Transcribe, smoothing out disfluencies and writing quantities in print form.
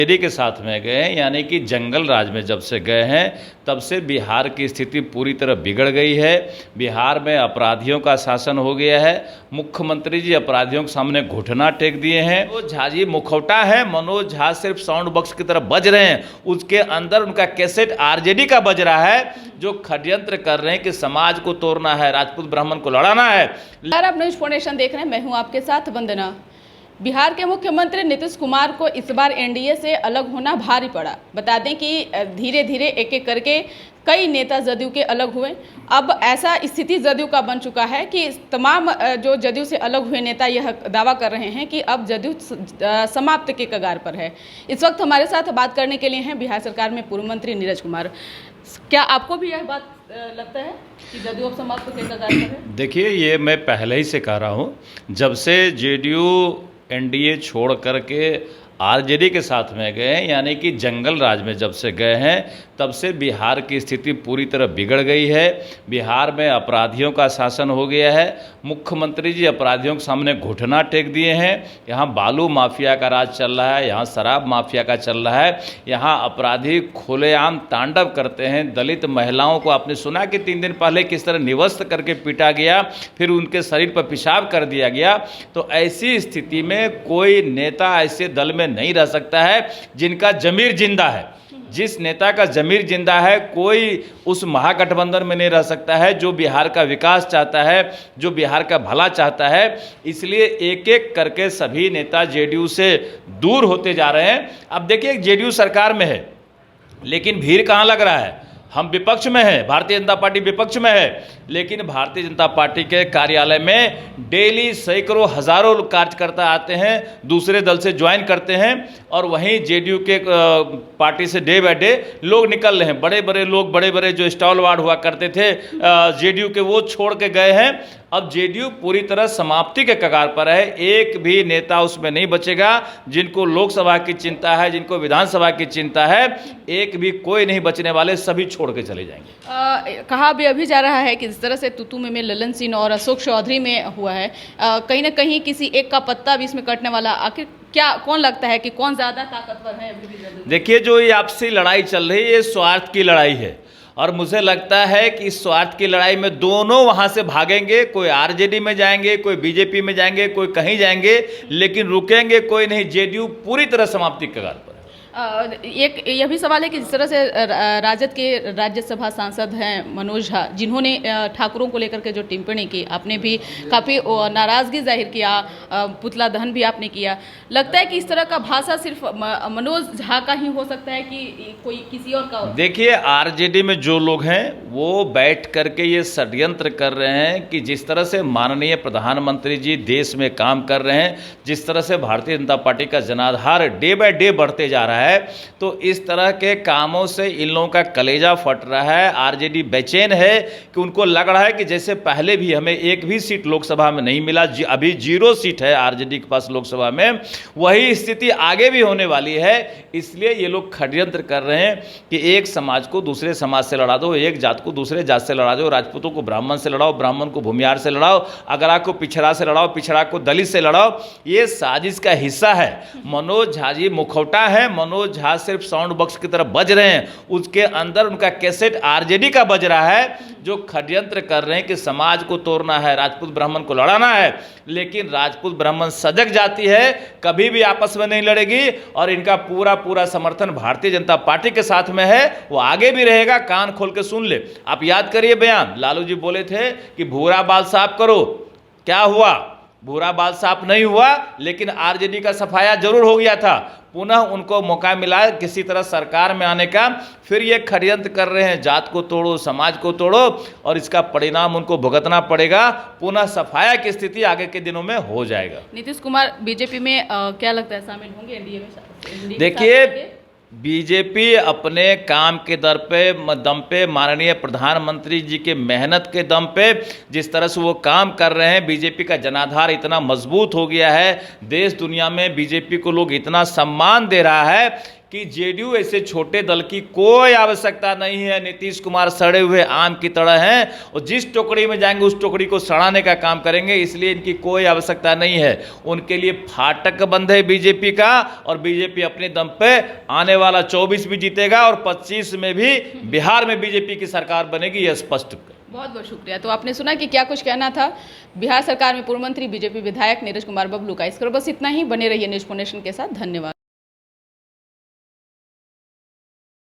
RJD के साथ में गए, यानी कि जंगल राज में जब से गए हैं तब से बिहार की स्थिति पूरी तरह बिगड़ गई है। बिहार में अपराधियों का शासन हो गया है। मुख्यमंत्री जी अपराधियों के सामने घुटना टेक दिए हैं। मनोज झा जी मुखौटा है, मनोज झा सिर्फ साउंड बॉक्स की तरफ बज रहे हैं, उसके अंदर उनका कैसेट आरजेडी का बज रहा है, जो षड्यंत्र कर रहे हैं कि समाज को तोड़ना है, राजपूत ब्राह्मण को लड़ाना है। आप न्यूज फाउंडेशन देख रहे हैं, मैं हूं आपके साथ वंदना। बिहार के मुख्यमंत्री नीतीश कुमार को इस बार एनडीए से अलग होना भारी पड़ा। बता दें कि धीरे धीरे एक एक करके कई नेता जदयू के अलग हुए। अब ऐसा स्थिति जदयू का बन चुका है कि तमाम जो जदयू से अलग हुए नेता यह दावा कर रहे हैं कि अब जदयू समाप्त के कगार पर है। इस वक्त हमारे साथ बात करने के लिए हैं बिहार सरकार में पूर्व मंत्री नीरज कुमार। क्या आपको भी यह बात लगता है कि जदयू अब समाप्त के कगार पर है? देखिए, ये मैं पहले ही से कह रहा हूँ, जब से जेडीयू एनडीए छोड़ करके आरजेडी के साथ में गए, यानी कि जंगल राज में जब से गए हैं तब से बिहार की स्थिति पूरी तरह बिगड़ गई है। बिहार में अपराधियों का शासन हो गया है। मुख्यमंत्री जी अपराधियों के सामने घुटना टेक दिए हैं। यहाँ बालू माफिया का राज चल रहा है, यहाँ शराब माफिया का चल रहा है, यहाँ अपराधी खुलेआम तांडव करते हैं। दलित महिलाओं को आपने सुना कि 3 दिन पहले किस तरह निवस्त करके पीटा गया, फिर उनके शरीर पर पेशाब कर दिया गया। तो ऐसी स्थिति में कोई नेता ऐसे दल में नहीं रह सकता है जिनका जमीर जिंदा है। जिस नेता का जमीर जिंदा है, कोई उस महागठबंधन में नहीं रह सकता है जो बिहार का विकास चाहता है, जो बिहार का भला चाहता है। इसलिए एक एक करके सभी नेता जेडीयू से दूर होते जा रहे हैं। अब देखिए, जेडीयू सरकार में है लेकिन भीड़ कहाँ लग रहा है? हम विपक्ष में हैं, भारतीय जनता पार्टी विपक्ष में है, लेकिन भारतीय जनता पार्टी के कार्यालय में डेली सैकड़ों हजारों कार्यकर्ता आते हैं, दूसरे दल से ज्वाइन करते हैं, और वहीं जेडीयू के पार्टी से डे बाय डे लोग निकल रहे हैं। बड़े बड़े लोग, बड़े बड़े जो स्टॉलवार्ड हुआ करते थे जेडीयू के, वो छोड़ के गए हैं। अब जेडीयू पूरी तरह समाप्ति के कगार पर है। एक भी नेता उसमें नहीं बचेगा। जिनको लोकसभा की चिंता है, जिनको विधानसभा की चिंता है, एक भी कोई नहीं बचने वाले, सभी छोड़ के चले जाएंगे। कहा भी अभी जा रहा है कि जिस तरह से तुतु में ललन सिंह और अशोक चौधरी में हुआ है, कहीं ना कहीं किसी एक का पत्ता भी इसमें कटने वाला। आखिर क्या, कौन लगता है कि कौन ज्यादा ताकतवर है? देखिए, जो ये आपसी लड़ाई चल रही है, ये स्वार्थ की लड़ाई है, और मुझे लगता है कि इस स्वार्थ की लड़ाई में दोनों वहां से भागेंगे। कोई आरजेडी में जाएंगे, कोई बीजेपी में जाएंगे, कोई कहीं जाएंगे, लेकिन रुकेंगे कोई नहीं। जेडीयू पूरी तरह समाप्ति के कगार पर है। एक यह भी सवाल है कि जिस तरह से राजद के राज्यसभा सांसद हैं मनोज झा, जिन्होंने ठाकुरों को लेकर के जो टिप्पणी की, आपने भी काफ़ी नाराज़गी जाहिर किया, पुतला दहन भी आपने किया। लगता है कि इस तरह का भाषा सिर्फ मनोज झा का ही हो सकता है कि कोई किसी और का हो? देखिए, आरजेडी में जो लोग हैं वो बैठ करके ये षड्यंत्र कर रहे हैं कि जिस तरह से माननीय प्रधानमंत्री जी देश में काम कर रहे हैं, जिस तरह से भारतीय जनता पार्टी का जनाधार डे बाय डे बढ़ते जा रहा है, तो इस तरह के कामों से इन लोगों का कलेजा फट रहा है। आरजेडी बेचैन है कि उनको लग रहा है कि जैसे पहले भी हमें एक भी सीट लोकसभा में नहीं मिला, अभी 0 सीट है आरजेडी के पास लोकसभा में, वही स्थिति आगे भी होने वाली है। इसलिए ये लोग षड्यंत्र कर रहे हैं कि एक समाज को दूसरे समाज से लड़ा दो, एक जात को दूसरे जात से लड़ा दो, राजपूतों को ब्राह्मण से लड़ाओ, ब्राह्मण को भूमिहार से लड़ाओ, अगरा को पिछड़ा से लड़ाओ, पिछड़ा को दलित से लड़ाओ। ये साजिश का हिस्सा है। मनोज झा जी मुखौटा है, मनोज झा सिर्फ साउंड बॉक्स की तरफ बज रहे हैं, उसके अंदर उनका कैसेट आरजेडी का बज रहा है, जो षड्यंत्र कर रहे हैं कि समाज को तोड़ना है, राजपूत ब्राह्मण को लड़ाना है। लेकिन राजपूत ब्राह्मण सजग जाति है, कभी भी आपस में नहीं लड़ेगी, और इनका पूरा पूरा समर्थन भारतीय जनता पार्टी के साथ में है। वो आगे भी रहेगा। कान खोल के सुन ले। आप याद करिए बयान, लालू जी बोले थे कि भूरा बाल साफ करो, क्या हुआ? भूरा बाल साफ नहीं हुआ, लेकिन आरजेडी का सफाया जरूर हो गया था। पुनः उनको मौका मिला किसी तरह सरकार में आने का, फिर ये षड्यंत्र कर रहे हैं, जात को तोड़ो, समाज को तोड़ो, और इसका परिणाम उनको भुगतना पड़ेगा। पुनः सफाया की स्थिति आगे के दिनों में हो जाएगा। नीतीश कुमार बीजेपी में क्या लगता है शामिल होंगे एनडीए में? देखिए, बीजेपी अपने काम के दम पे, माननीय प्रधानमंत्री जी के मेहनत के दम पे, जिस तरह से वो काम कर रहे हैं, बीजेपी का जनाधार इतना मजबूत हो गया है, देश दुनिया में बीजेपी को लोग इतना सम्मान दे रहा है कि जेडीयू ऐसे छोटे दल की कोई आवश्यकता नहीं है। नीतीश कुमार सड़े हुए आम की तरह हैं और जिस टोकरी में जाएंगे उस टोकरी को सड़ाने का काम करेंगे, इसलिए इनकी कोई आवश्यकता नहीं है। उनके लिए फाटक बंद है बीजेपी का, और बीजेपी अपने दम पे आने वाला 24 भी जीतेगा और 25 में भी बिहार में बीजेपी की सरकार बनेगी, यह स्पष्ट। बहुत बहुत शुक्रिया। तो आपने सुना कि क्या कुछ कहना था बिहार सरकार में पूर्व मंत्री बीजेपी विधायक नीरज कुमार बबलू का। इस पर बस इतना ही। बने रहिए न्यूज़ नेशन के साथ। धन्यवाद।